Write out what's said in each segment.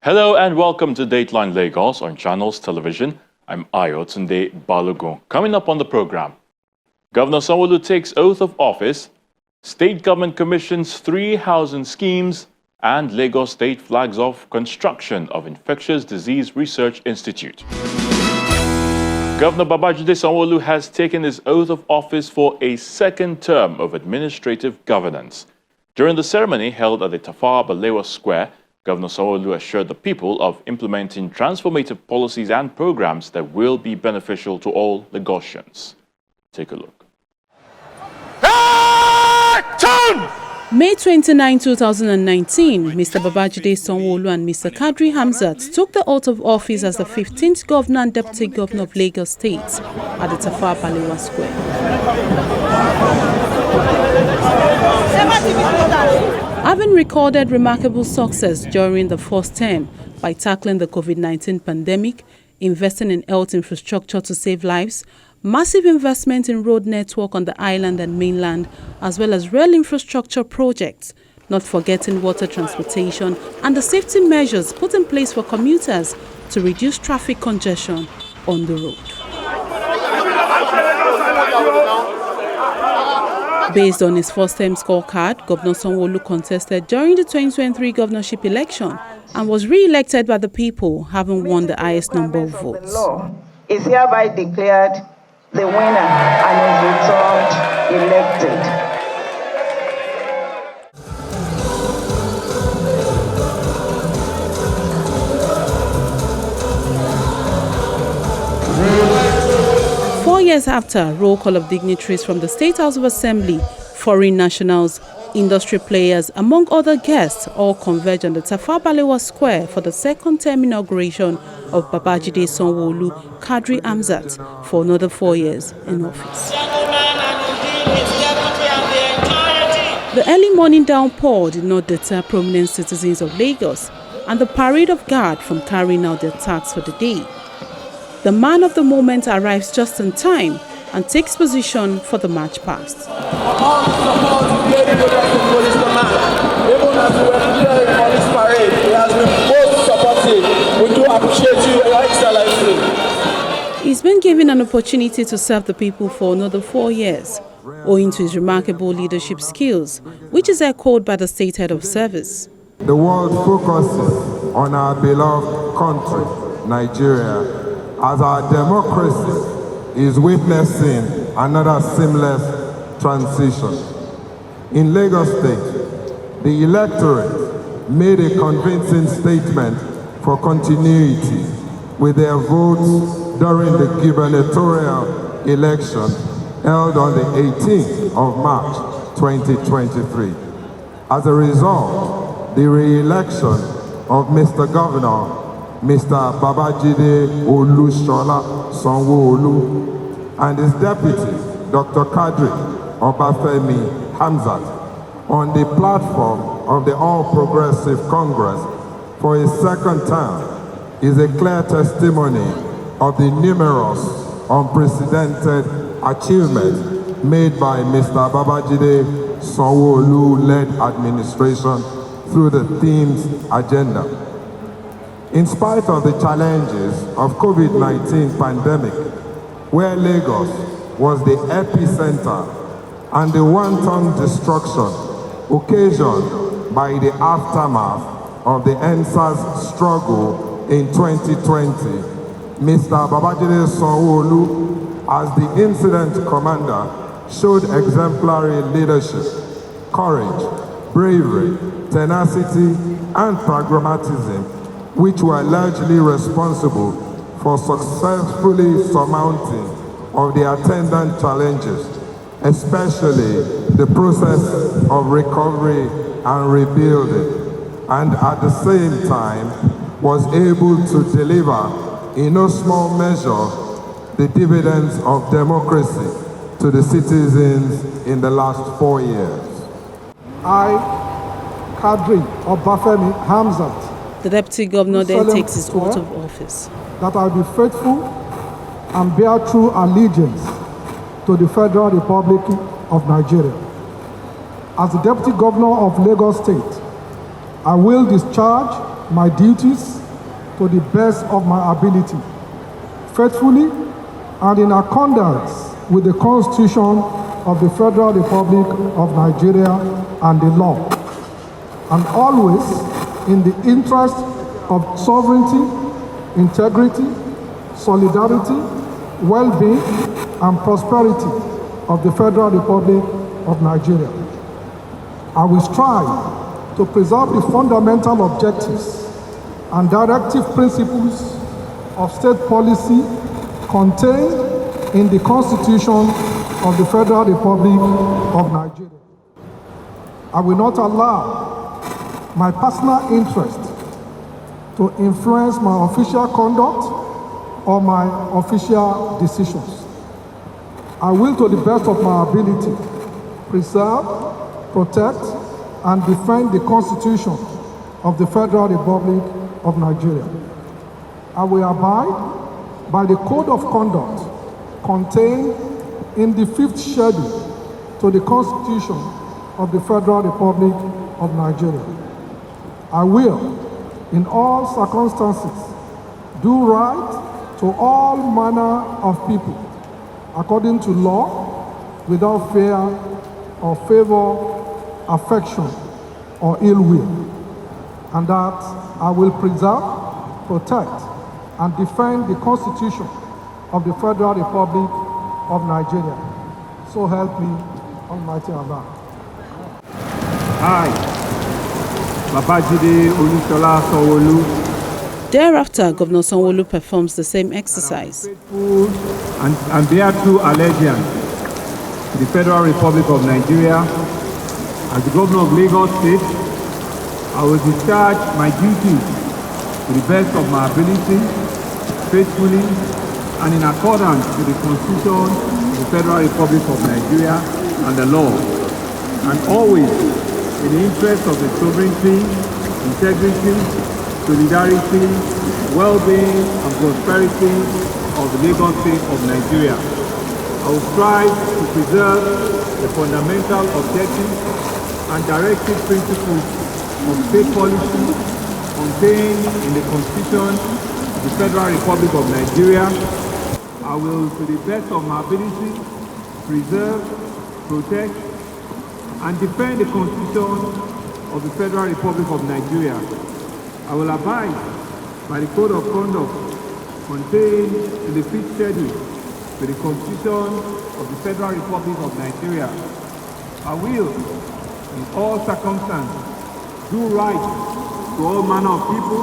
Hello and welcome to Dateline Lagos on Channels Television. I'm Ayotunde Balogun. Coming up on the program, Governor Sanwo-Olu takes oath of office, State government commissions 3 housing schemes, and Lagos State flags off construction of Infectious Disease Research Institute. Governor Babajide Sanwo-Olu has taken his oath of office for a second term of administrative governance. During the ceremony held at the Tafawa Balewa Square, Governor Sanwo-Olu assured the people of implementing transformative policies and programs that will be beneficial to all Lagosians. Take a look. May 29, 2019, Mr. Babajide Sanwo-Olu and Mr. Kadri Hamzat took the oath of office as the 15th Governor and Deputy Governor of Lagos State at the Tafawa Balewa Square. Having recorded remarkable success during the first term by tackling the COVID-19 pandemic, investing in health infrastructure to save lives, massive investment in road network on the island and mainland, as well as rail infrastructure projects, not forgetting water transportation and the safety measures put in place for commuters to reduce traffic congestion on the road. Based on his first-term scorecard, Governor Sanwo-Olu contested during the 2023 governorship election and was re-elected by the people, having won the highest number of votes. The law is hereby declared the winner and is returned elected. 4 years after, roll call of dignitaries from the State House of Assembly, foreign nationals, industry players, among other guests, all converge on the Tafawa Balewa Square for the second term inauguration of Babajide Sanwo-Olu Kadri Hamzat for another 4 years in office. The early morning downpour did not deter prominent citizens of Lagos and the parade of guard from carrying out their tasks for the day. The man of the moment arrives just in time and takes position for the march past. He's been given an opportunity to serve the people for another 4 years, owing to his remarkable leadership skills, which is echoed by the state head of service. The world focuses on our beloved country, Nigeria, as our democracy is witnessing another seamless transition. In Lagos State, the electorate made a convincing statement for continuity with their votes during the gubernatorial election held on the 18th of March 2023. As a result, the re-election of Mr. Governor Mr. Babajide Olushola Sanwo-Olu and his deputy, Dr. Kadri Obafemi Hamzat, on the platform of the All Progressive Congress for his second term is a clear testimony of the numerous unprecedented achievements made by Mr. Babajide Sanwo-Olu-led administration through the theme's agenda. In spite of the challenges of COVID-19 pandemic, where Lagos was the epicenter and the wanton destruction occasioned by the aftermath of the NSAS struggle in 2020, Mr. Babajide Sanwo-Olu, as the incident commander, showed exemplary leadership, courage, bravery, tenacity, and pragmatism, which were largely responsible for successfully surmounting of the attendant challenges, especially the process of recovery and rebuilding, and at the same time was able to deliver in no small measure the dividends of democracy to the citizens in the last 4 years. I, Kadri Obafemi Hamzat, the Deputy Governor then takes his oath of office. That I will be faithful and bear true allegiance to the Federal Republic of Nigeria. As the Deputy Governor of Lagos State, I will discharge my duties to the best of my ability, faithfully and in accordance with the Constitution of the Federal Republic of Nigeria and the law, and always in the interest of sovereignty, integrity, solidarity, well-being, and prosperity of the Federal Republic of Nigeria. I will strive to preserve the fundamental objectives and directive principles of state policy contained in the Constitution of the Federal Republic of Nigeria. I will not allow my personal interest to influence my official conduct or my official decisions. I will, to the best of my ability, preserve, protect, and defend the Constitution of the Federal Republic of Nigeria. I will abide by the Code of Conduct contained in the 5th schedule to the Constitution of the Federal Republic of Nigeria. I will, in all circumstances, do right to all manner of people, according to law, without fear or favor, affection, or ill will, and that I will preserve, protect, and defend the Constitution of the Federal Republic of Nigeria. So help me, Almighty Allah. I, Babajide Olusola Sanwo-Olu. Thereafter, Governor Sanwo-Olu performs the same exercise. Faithful and bear true allegiance to the Federal Republic of Nigeria. As the Governor of Lagos State, I will discharge my duties to the best of my ability, faithfully and in accordance with the Constitution of the Federal Republic of Nigeria and the law, and always in the interest of the sovereignty, integrity, solidarity, well-being and prosperity of the Lagos State of Nigeria. I will strive to preserve the fundamental objectives and directive principles of state policy contained in the Constitution of the Federal Republic of Nigeria. I will, to the best of my ability, preserve, protect, and defend the Constitution of the Federal Republic of Nigeria. I will abide by the Code of Conduct contained in the 5th schedule to the Constitution of the Federal Republic of Nigeria. I will, in all circumstances, do right to all manner of people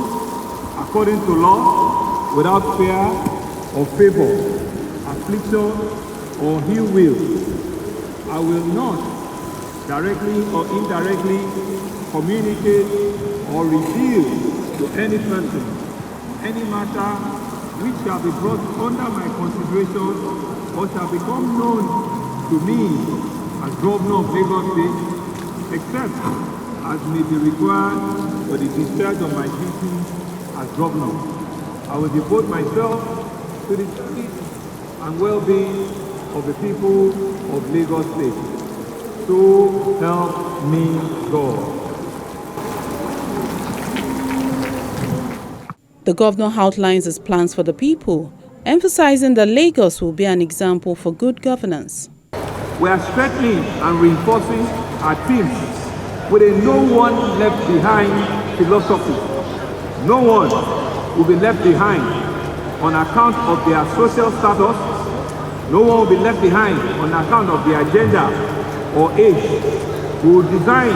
according to law, without fear or favor, affliction or ill will. I will not directly or indirectly communicate or reveal to any person any matter which shall be brought under my consideration or shall become known to me as Governor of Lagos State, except as may be required for the discharge of my duties as Governor. I will devote myself to the service and well-being of the people of Lagos State. So help me God. The governor outlines his plans for the people, emphasizing that Lagos will be an example for good governance. We are strengthening and reinforcing our teams with a no one left behind philosophy. No one will be left behind on account of their social status. No one will be left behind on account of their gender or age. We will design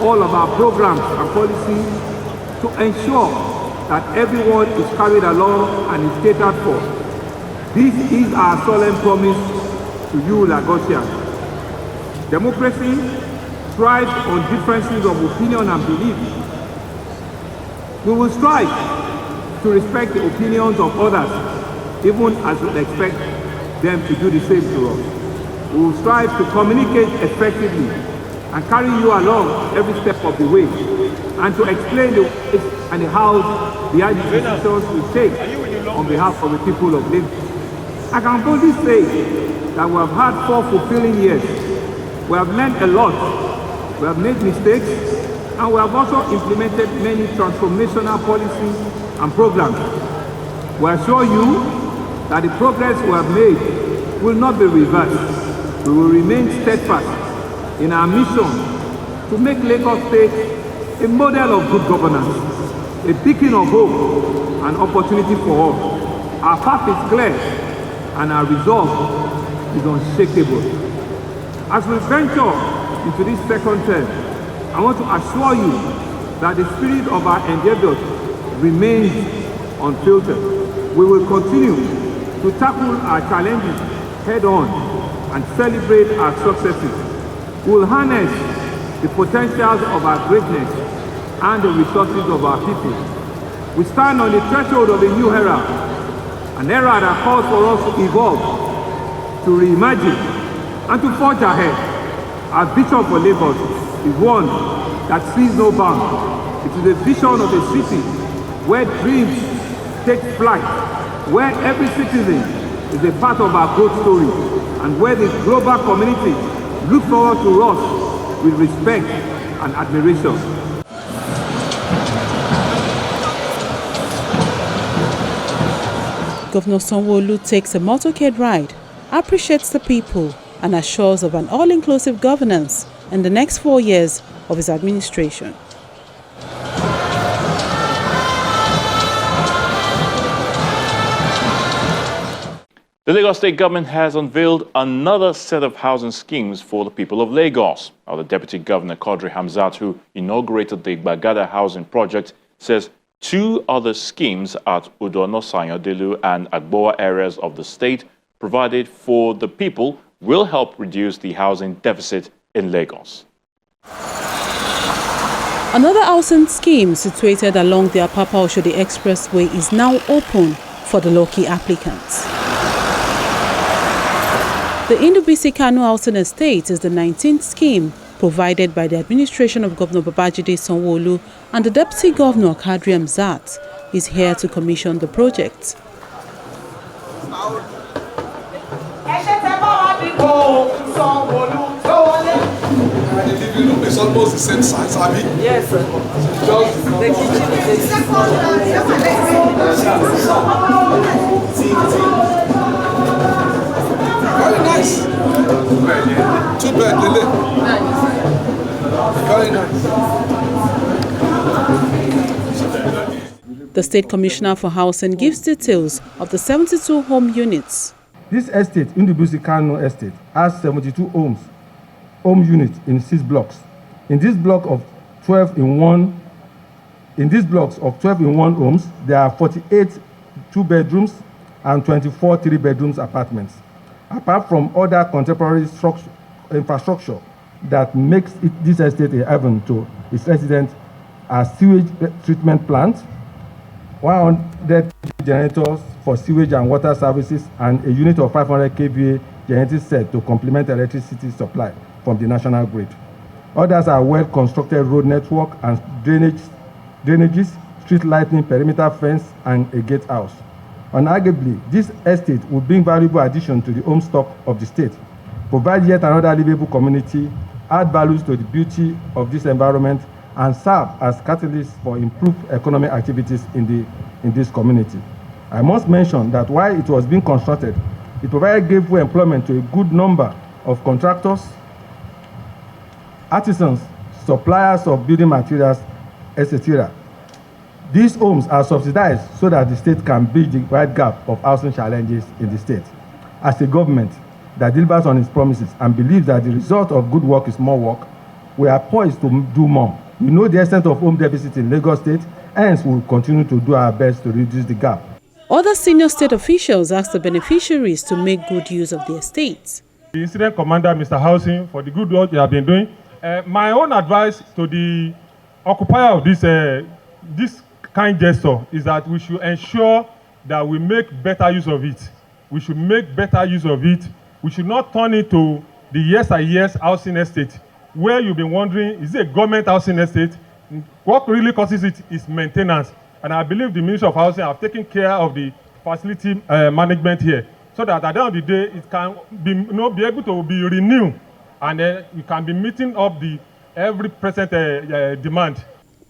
all of our programs and policies to ensure that everyone is carried along and is catered for. This is our solemn promise to you, Lagosians. Democracy thrives on differences of opinion and belief. We will strive to respect the opinions of others, even as we expect them to do the same to us. We will strive to communicate effectively and carry you along every step of the way, and to explain the ways and the hows behind the decisions we take on behalf of the people of Lagos. I can boldly say that we have had 4 fulfilling years. We have learned a lot. We have made mistakes, And we have also implemented many transformational policies and programs. We assure you that the progress we have made will not be reversed. We will remain steadfast in our mission to make Lagos State a model of good governance, a beacon of hope and opportunity for all. Our path is clear and our resolve is unshakable. As we venture into this second term, I want to assure you that the spirit of our endeavors remains unfiltered. We will continue to tackle our challenges head-on and celebrate our successes. We will harness the potentials of our greatness and the resources of our people. We stand on the threshold of a new era, an era that calls for us to evolve, to reimagine, and to forge ahead. Our vision for Lagos is one that sees no bounds. It is a vision of a city where dreams take flight, where every citizen is a part of our growth story, and where the global community looks forward to us with respect and admiration. Governor Sanwo-Olu takes a motorcade ride, appreciates the people, and assures of an all-inclusive governance in the next 4 years of his administration. The Lagos State government has unveiled another set of housing schemes for the people of Lagos. Now, the Deputy Governor, Quadri Hamzat, who inaugurated the Gbagada housing project, says 2 other schemes at Udono, Sanwo-Olu and Agbowa areas of the state provided for the people will help reduce the housing deficit in Lagos. Another housing scheme situated along the Apapa-Oshodi Expressway is now open for the lucky applicants. The Indubisi Kanu Housing Estate is the 19th scheme provided by the administration of Governor Babajide Sanwo-Olu, and the Deputy Governor, Quadri Hamzat, is here to commission the project. It's almost the same size, Abby. Yes, sir. The kitchen Very nice. 2-bed, Lily. Very nice. The State Commissioner for Housing gives details of the 72 home units. This estate, Indubisi Kano Estate, has 72 home units in 6 blocks. In this block of 12 in 1, in these blocks of 12 in 1 homes, there are 48 2-bedrooms and 24 3-bedrooms apartments. Apart from other contemporary infrastructure that makes this estate a haven to its residents, are sewage treatment plants, 100 generators for sewage and water services, and a unit of 500 kVA generating set to complement electricity supply from the national grid. Others are well-constructed road network and drainages, street lighting, perimeter fence, and a gatehouse. Unarguably, this estate will bring valuable addition to the home stock of the state, provide yet another livable community, add values to the beauty of this environment, and serve as catalyst for improved economic activities in this community. I must mention that while it was being constructed, it provided gainful employment to a good number of contractors, artisans, suppliers of building materials, etc. These homes are subsidized so that the state can bridge the wide gap of housing challenges in the state. As a government that delivers on its promises and believes that the result of good work is more work, we are poised to do more. We know the extent of home deficit in Lagos State, hence we will continue to do our best to reduce the gap. Other senior state officials asked the beneficiaries to make good use of the estates. The incident commander, Mr. Housing, for the good work you have been doing. My own advice to the occupier of this kind gesture is that we should ensure that we make better use of it. We should make better use of it. We should not turn it to the years and years housing estate, where you've been wondering, is it a government housing estate? What really causes it is maintenance. And I believe the Ministry of Housing have taken care of the facility management here, so that at the end of the day, it can be able to be renewed, and then you can be meeting up the every present demand.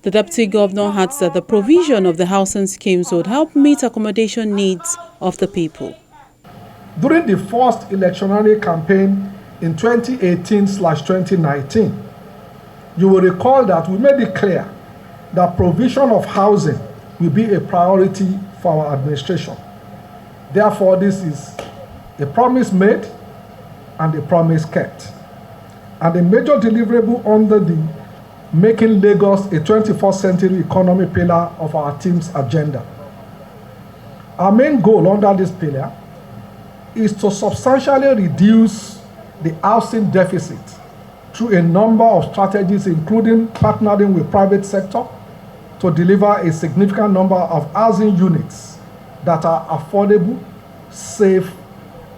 The Deputy Governor adds that the provision of the housing schemes would help meet accommodation needs of the people. During the first electionary campaign in 2018/2019, you will recall that we made it clear that provision of housing will be a priority for our administration. Therefore, this is a promise made and a promise kept. And a major deliverable under the Making Lagos a 21st Century Economy pillar of our team's agenda. Our main goal under this pillar is to substantially reduce the housing deficit through a number of strategies, including partnering with private sector to deliver a significant number of housing units that are affordable, safe,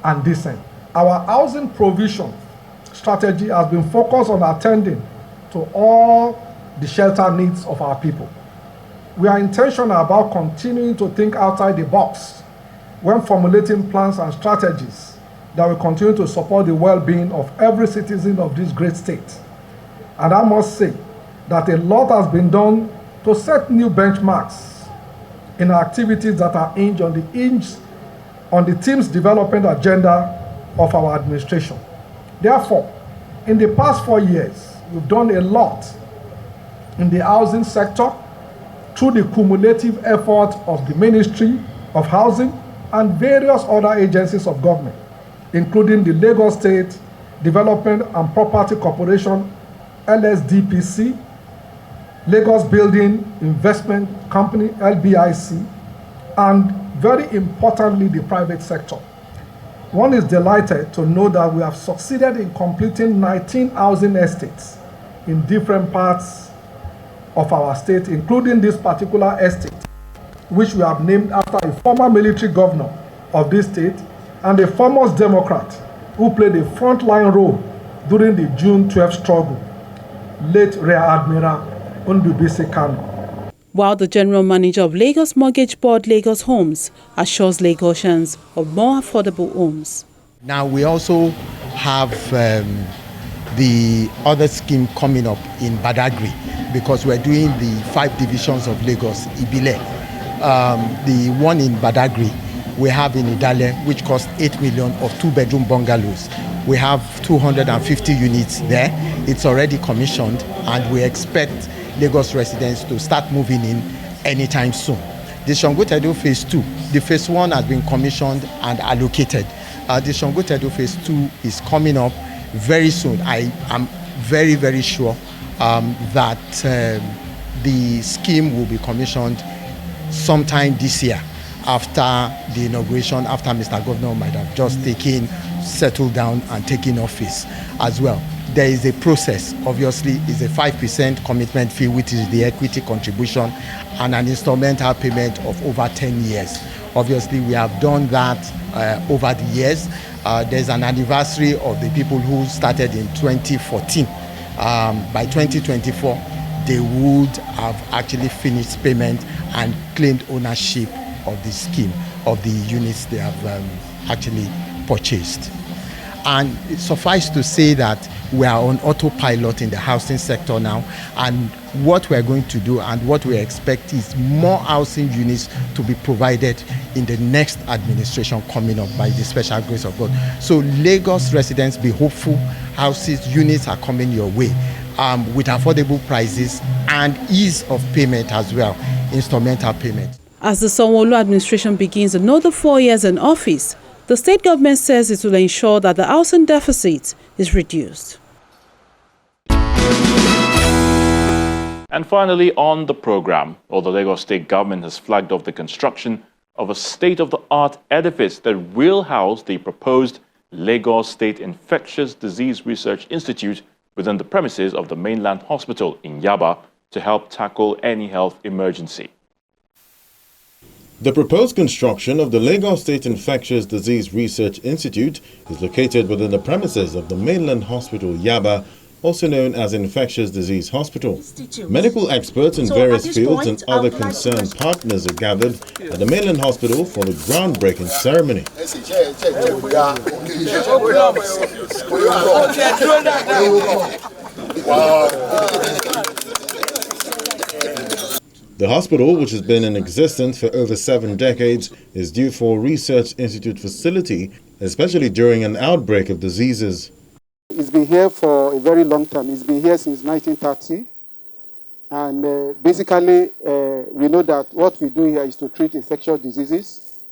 and decent. Our housing provision strategy has been focused on attending to all the shelter needs of our people. We are intentional about continuing to think outside the box when formulating plans and strategies that will continue to support the well-being of every citizen of this great state. And I must say that a lot has been done to set new benchmarks in activities that are hinged on the team's development agenda of our administration. Therefore, in the past 4 years, we've done a lot in the housing sector through the cumulative effort of the Ministry of Housing and various other agencies of government, including the Lagos State Development and Property Corporation, LSDPC, Lagos Building Investment Company, LBIC, and very importantly, the private sector. One is delighted to know that we have succeeded in completing 19 housing estates in different parts of our state, including this particular estate, which we have named after a former military governor of this state and a foremost Democrat who played a frontline role during the June 12 struggle, late Rear Admiral Ndubisi Kanu. While the General Manager of Lagos Mortgage Board Lagos Homes assures Lagosians of more affordable homes. Now we also have the other scheme coming up in Badagry, because we're doing the 5 divisions of Lagos, Ibile. The one in Badagry, we have in Idale, which cost 8 million of 2-bedroom bungalows. We have 250 units there. It's already commissioned, and we expect Lagos residents to start moving in anytime soon. The Sanwo-Olu Phase 2, the Phase 1 has been commissioned and allocated. The Sanwo-Olu Phase 2 is coming up very soon. I am very, very sure that the scheme will be commissioned sometime this year after the inauguration, after Mr. Governor might have just settled down and taken office as well. There is a process. Obviously, it's a 5% commitment fee, which is the equity contribution, and an instrumental payment of over 10 years. Obviously, we have done that over the years. There's an anniversary of the people who started in 2014. By 2024, they would have actually finished payment and claimed ownership of the scheme, of the units they have actually purchased. And it suffice to say that we are on autopilot in the housing sector now, and what we're going to do and what we expect is more housing units to be provided in the next administration coming up by the special grace of God. So Lagos residents, be hopeful. Units are coming your way with affordable prices and ease of payment as well, instrumental payment. As the Sanwo-Olu administration begins another 4 years in office, the state government says it will ensure that the housing deficit is reduced. And finally, on the program, the Lagos State government has flagged off the construction of a state-of-the-art edifice that will house the proposed Lagos State Infectious Disease Research Institute within the premises of the mainland hospital in Yaba to help tackle any health emergency. The proposed construction of the Lagos State Infectious Disease Research Institute is located within the premises of the mainland hospital Yaba, also known as Infectious Disease Hospital. Medical experts in various fields and other concerned partners are gathered at the mainland hospital for the groundbreaking ceremony. The hospital, which has been in existence for over 7 decades, is due for a research institute facility, especially during an outbreak of diseases. It's been here for a very long time. It's been here since 1930. And basically, we know that what we do here is to treat infectious diseases.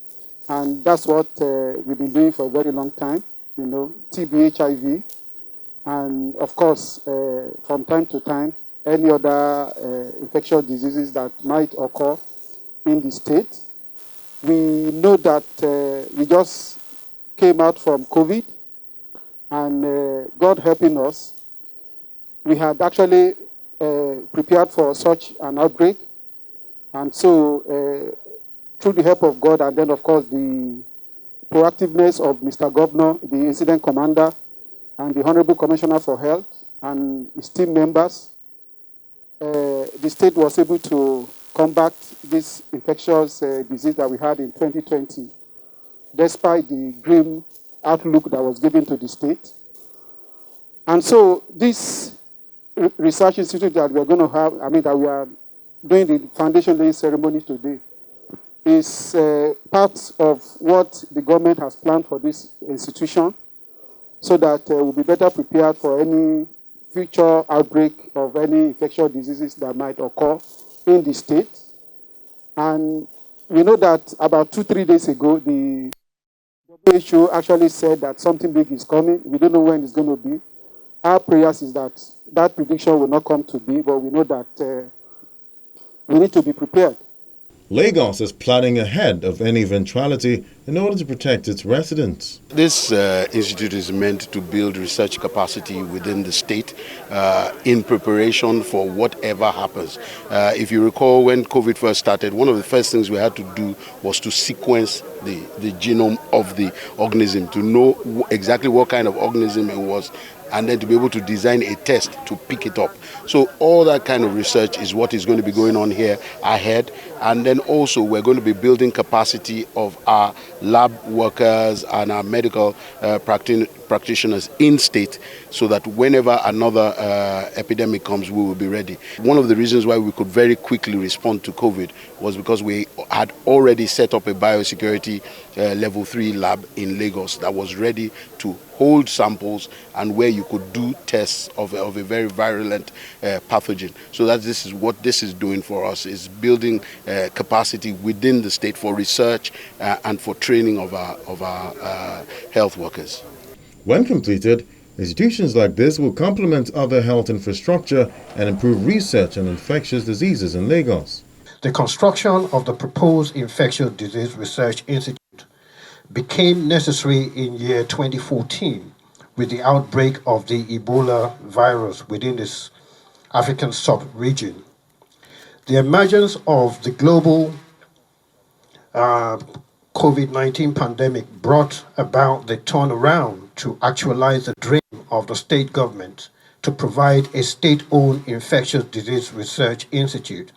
And that's what we've been doing for a very long time, TB, HIV. And of course, from time to time, any other infectious diseases that might occur in the state. We know that we just came out from COVID, and God helping us, we had actually prepared for such an outbreak. And so, through the help of God, and then of course the proactiveness of Mr. Governor, the incident commander, and the Honorable Commissioner for Health, and his team members, the state was able to combat this infectious disease that we had in 2020, despite the grim outlook that was given to the state. And so this research institute that we're going to have, that we are doing the foundation laying ceremony today, is part of what the government has planned for this institution, so that we'll be better prepared for any future outbreak of any infectious diseases that might occur in the state. And we know that about 2-3 days ago, the WHO actually said that something big is coming. We don't know when it's going to be. Our prayers is that that prediction will not come to be, but we know that we need to be prepared. Lagos is planning ahead of any eventuality in order to protect its residents. This institute is meant to build research capacity within the state in preparation for whatever happens. If you recall, when COVID first started, one of the first things we had to do was to sequence the genome of the organism, to know exactly what kind of organism it was, and then to be able to design a test to pick it up. So all that kind of research is what is going to be going on here ahead. And then also we're going to be building capacity of our lab workers and our medical practitioners in state, so that whenever another epidemic comes, we will be ready. One of the reasons why we could very quickly respond to COVID was because we had already set up a biosecurity level 3 lab in Lagos that was ready to hold samples and where you could do tests of a very virulent pathogen. So that this is what this is doing for us, is building capacity within the state for research and for training of our health workers. When completed, institutions like this will complement other health infrastructure and improve research on infectious diseases in Lagos. The construction of the proposed Infectious Disease Research Institute became necessary in year 2014 with the outbreak of the Ebola virus within this African sub-region. The emergence of the global COVID-19 pandemic brought about the turnaround to actualize the dream of the state government to provide a state-owned infectious disease research institute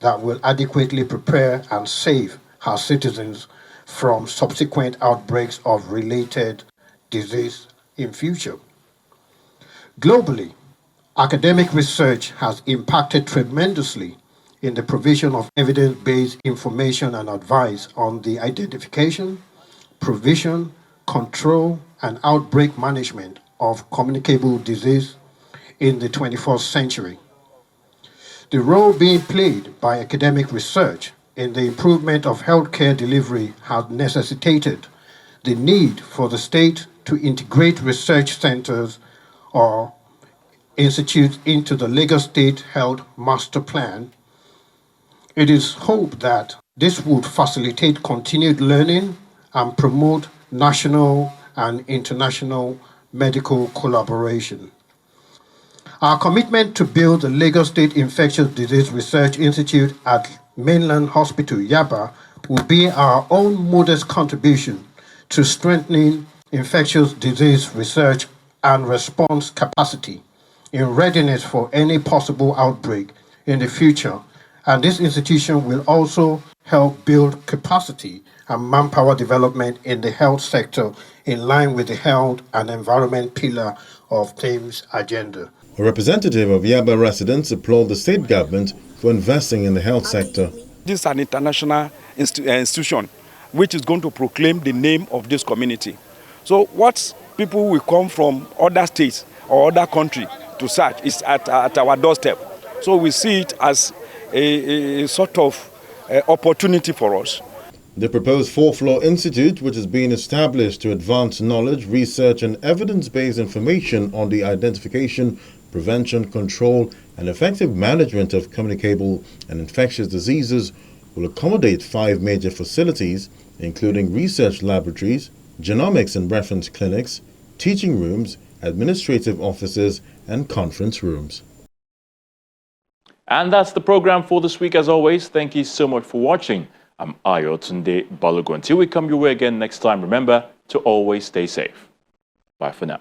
that will adequately prepare and save our citizens from subsequent outbreaks of related disease in future. Globally, academic research has impacted tremendously in the provision of evidence-based information and advice on the identification, provision, control, and outbreak management of communicable disease in the 21st century. The role being played by academic research in the improvement of healthcare delivery has necessitated the need for the state to integrate research centers or institutes into the Lagos State Health Master Plan. It is hoped that this would facilitate continued learning and promote national and international medical collaboration. Our commitment to build the Lagos State Infectious Disease Research Institute at Mainland Hospital, Yaba, will be our own modest contribution to strengthening infectious disease research and response capacity in readiness for any possible outbreak in the future. And this institution will also help build capacity and manpower development in the health sector in line with the health and environment pillar of THEME's agenda. A representative of Yaba residents applaud the state government for investing in the health sector. This is an international institution which is going to proclaim the name of this community. So what people will come from other states or other countries to search is at our doorstep. So we see it as a sort of opportunity for us. The proposed fourth-floor institute, which is being established to advance knowledge, research and evidence-based information on the identification, prevention, control and effective management of communicable and infectious diseases, will accommodate 5 major facilities, including research laboratories, genomics and reference clinics, teaching rooms, administrative offices and conference rooms. And that's the program for this week. As always, thank you so much for watching. I'm Ayotunde Balogun. Until we come your way again next time, remember to always stay safe. Bye for now.